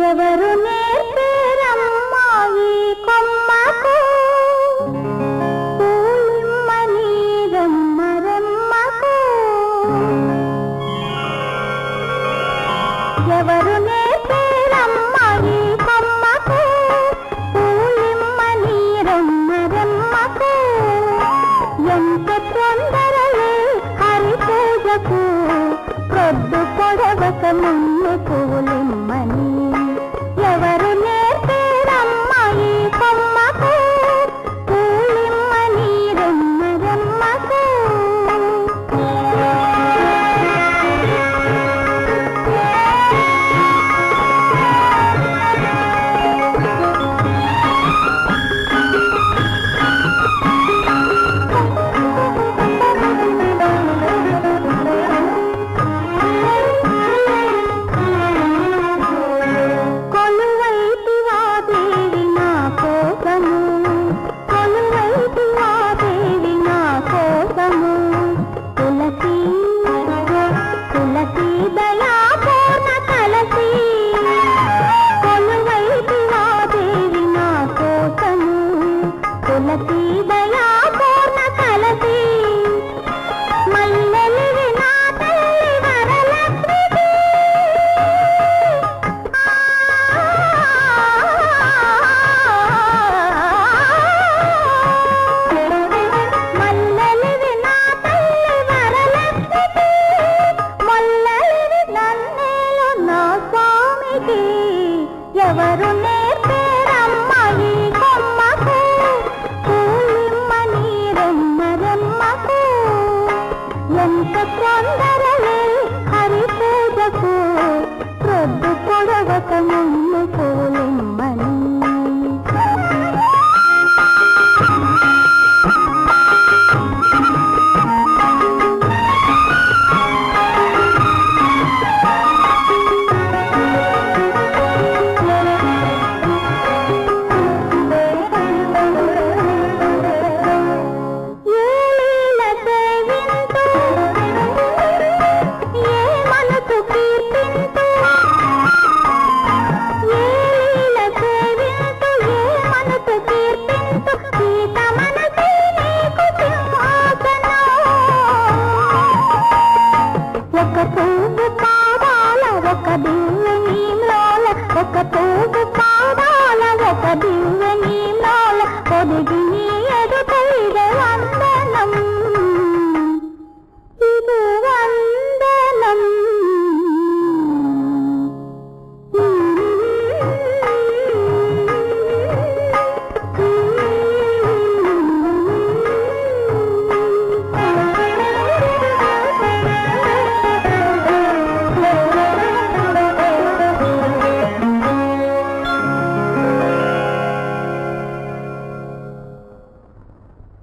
ఎవరు నేర్పేరమ్మాయి కొమ్మకు పూలిమ్మని రమ్మరమ్మకు ఎవరు నేర్పేరమ్మాయి కొమ్మకు పూలిమ్మని రమ్మరమ్మకు ఎంత తొందరలే హరి పూజకు ప్రొద్దు పొడవక మున్ను పూలిమ్మని ఎవరు నేర్పేరమ్మాయి కొమ్మకు పూలిమ్మని రమ్మరమ్మకు ఎవరు నేర్పేరమ్మాయి కొమ్మకు పూలిమ్మని రమ్మరమ్మకు ఎంత తొందరలే హరి పూజకు ప్రొద్దు పొడవక మున్ను పూలిమ్మని ఒక పువ్వు పాదాల ఒక బిల్లు నీలోల ఒక పువ్వు పాదాల ఒక బిల్లు